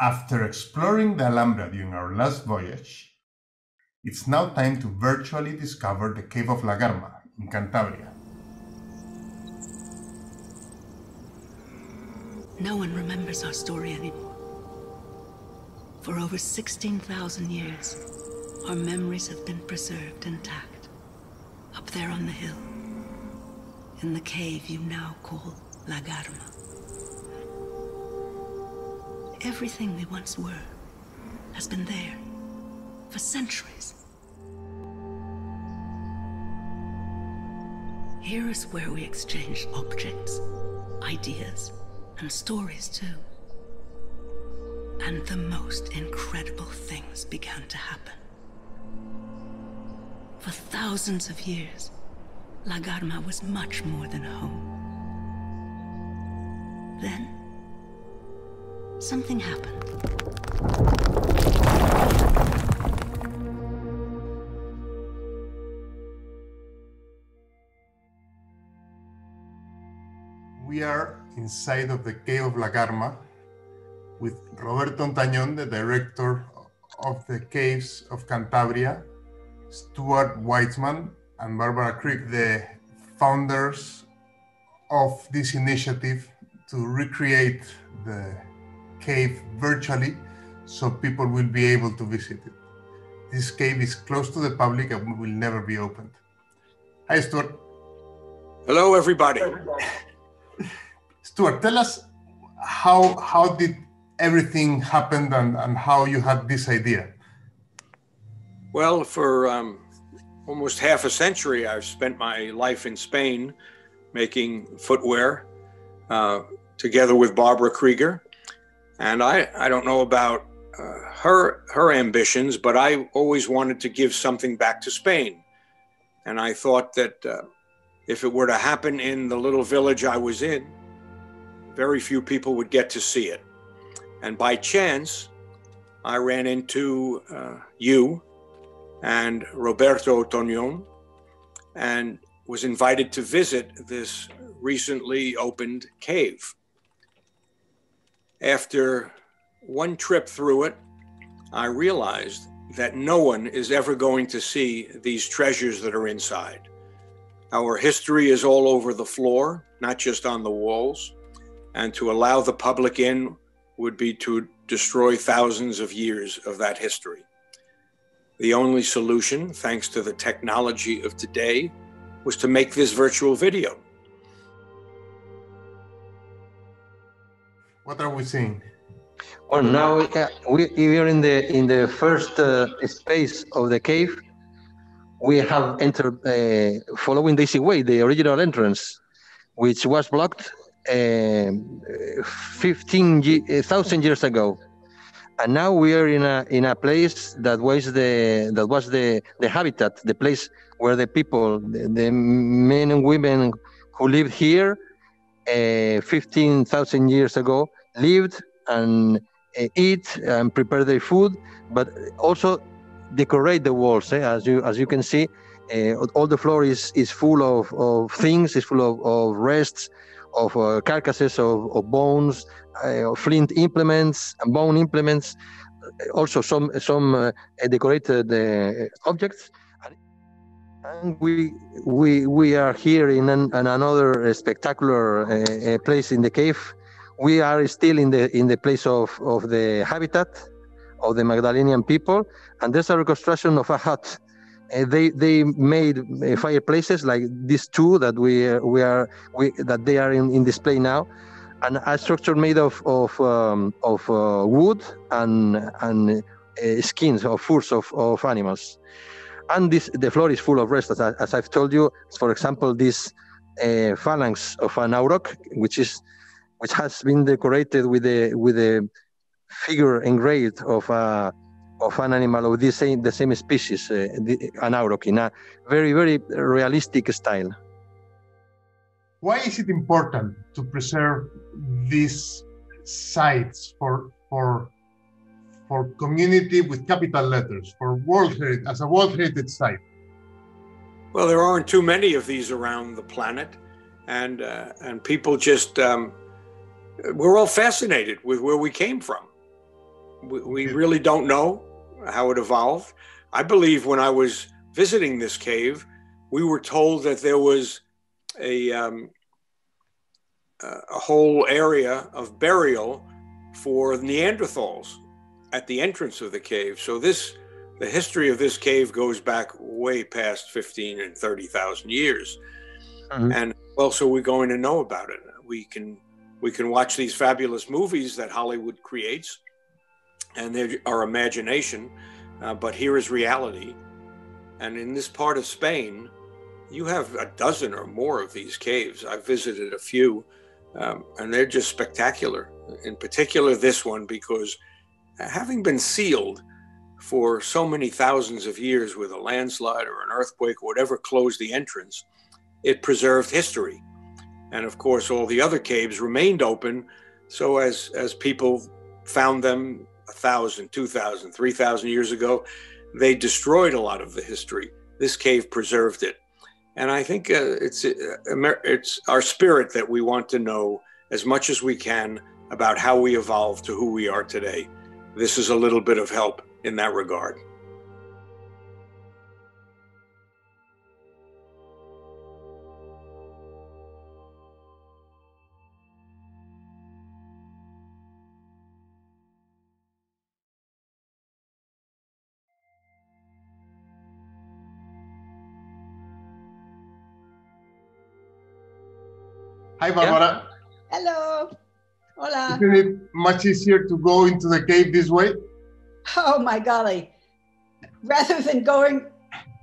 After exploring the Alhambra during our last voyage, it's now time to virtually discover the cave of La Garma in Cantabria. No one remembers our story anymore. For over 16,000 years, our memories have been preserved intact, up there on the hill, in the cave you now call La Garma. Everything we once were has been there for centuries. Here is where we exchanged objects, ideas, and stories too. And the most incredible things began to happen. For thousands of years, La Garma was much more than a home. Then, something happened. We are inside of the cave of La Garma with Roberto Ontañón, the director of the Caves of Cantabria, Stuart Weitzman, and Barbara Crick, the founders of this initiative to recreate the cave virtually so people will be able to visit it. This cave is closed to the public and will never be opened. Hi, Stuart. Hello, everybody. Stuart, tell us how did everything happen and how you had this idea? Well, for almost half a century, I've spent my life in Spain making footwear together with Barbara Krieger. And I don't know about her ambitions, but I always wanted to give something back to Spain. And I thought that if it were to happen in the little village I was in, very few people would get to see it. And by chance, I ran into you and Roberto Ontañón and was invited to visit this recently opened cave. After one trip through it, I realized that no one is ever going to see these treasures that are inside. Our history is all over the floor, not just on the walls, and to allow the public in would be to destroy thousands of years of that history. The only solution, thanks to the technology of today, was to make this virtual video. What are we seeing? Well, now we are in the first space of the cave. We have entered following the easy way, the original entrance, which was blocked 15,000 years ago, and now we are in a place that was the habitat, the place where the people, the men and women who lived here 15,000 years ago, lived and eat and prepare their food, but also decorate the walls. As you can see, all the floor is full of things, is full of rests, of carcasses of bones, flint implements, and bone implements, also some decorated objects. And we are here in another spectacular place in the cave. We are still in the place of the habitat of the Magdalenian people, and there's a reconstruction of a hut. They made fireplaces like these two that that they are in display now, and a structure made of wood and skins or furs of animals. And the floor is full of rest, as I've told you. For example, this phalanx of an auroch, which has been decorated with a figure engraved of an animal of the same species, an auroch, in a very, very realistic style. Why is it important to preserve these sites for community with capital letters, for as a World Heritage Site? Well, there aren't too many of these around the planet, and people just we're all fascinated with where we came from. we really don't know how it evolved. I believe when I was visiting this cave, we were told that there was a whole area of burial for Neanderthals at the entrance of the cave. So the history of this cave goes back way past 15 and 30,000 years. Mm-hmm. And well, so we're going to know about it. We can watch these fabulous movies that Hollywood creates, and they're our imagination, but here is reality. And in this part of Spain, you have a dozen or more of these caves. I've visited a few, and they're just spectacular. In particular, this one, because having been sealed for so many thousands of years with a landslide or an earthquake or whatever closed the entrance, it preserved history. And of course, all the other caves remained open. So as people found them 1,000, 2,000, 3,000 years ago, they destroyed a lot of the history. This cave preserved it. And I think it's our spirit that we want to know as much as we can about how we evolved to who we are today. This is a little bit of help in that regard. Hi, Barbara. Hello. Hola. Isn't it much easier to go into the cave this way? Oh my golly. Rather than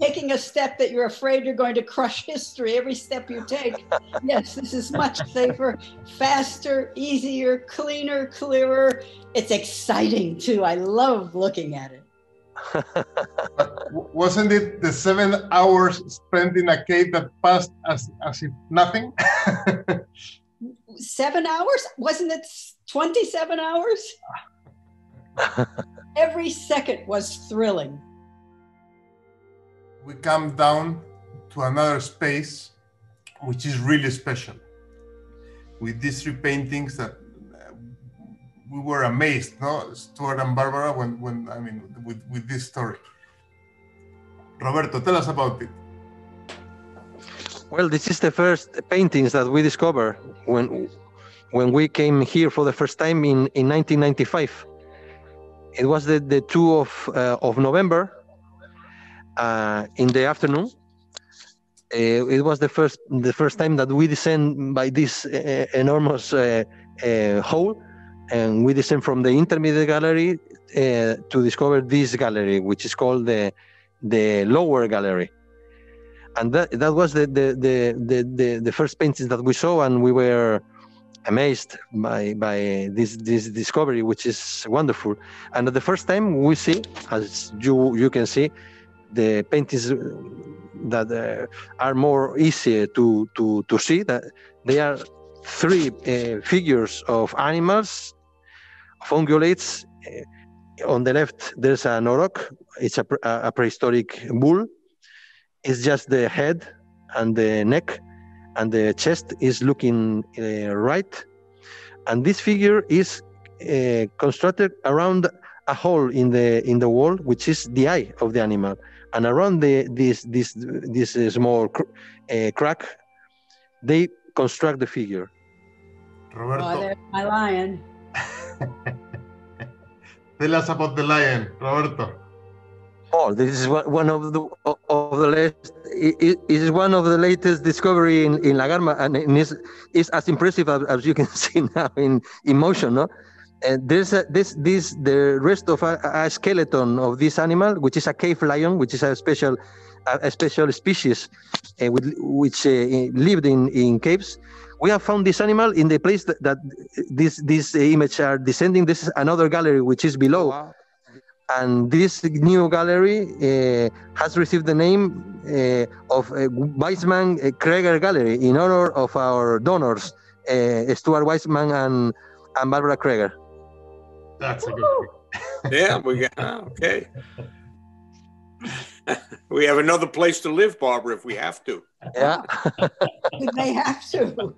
taking a step that you're afraid you're going to crush history every step you take. Yes, this is much safer, faster, easier, cleaner, clearer. It's exciting too. I love looking at it. Wasn't it the 7 hours spent in a cave that passed as if nothing? 7 hours? Wasn't it 27 hours? Every second was thrilling. We come down to another space, which is really special, with these three paintings that we were amazed, no, Stuart and Barbara, with this story. Roberto, tell us about it. Well, this is the first paintings that we discovered when we came here for the first time in 1995. It was the 2 of November in the afternoon. It was the first time that we descend by this enormous hole, and we descend from the intermediate gallery to discover this gallery, which is called the lower gallery. And that was the first paintings that we saw, and we were amazed by this discovery, which is wonderful. And at the first time we see, as you can see, the paintings that are more easy to see, that they are three figures of animals, of ungulates. On the left there's an auroch. It's a prehistoric bull. It's just the head and the neck, and the chest is looking right. And this figure is constructed around a hole in the wall, which is the eye of the animal. And around this small crack, they construct the figure. Roberto. Oh, there's my lion. Tell us about the lion, Roberto. Oh, this is one of the latest. It is one of the latest discovery in La Garma, and it's as impressive as you can see now in motion. No, and there's the rest of a skeleton of this animal, which is a cave lion, which is a special species, which lived in caves. We have found this animal in the place that these images are descending. This is another gallery which is below. Wow. And this new gallery has received the name of Weissman Kreger Gallery in honor of our donors, Stuart Weissman and Barbara Kreger. That's a good thing. Yeah, we got okay. We have another place to live, Barbara, if we have to. Yeah. We may have to.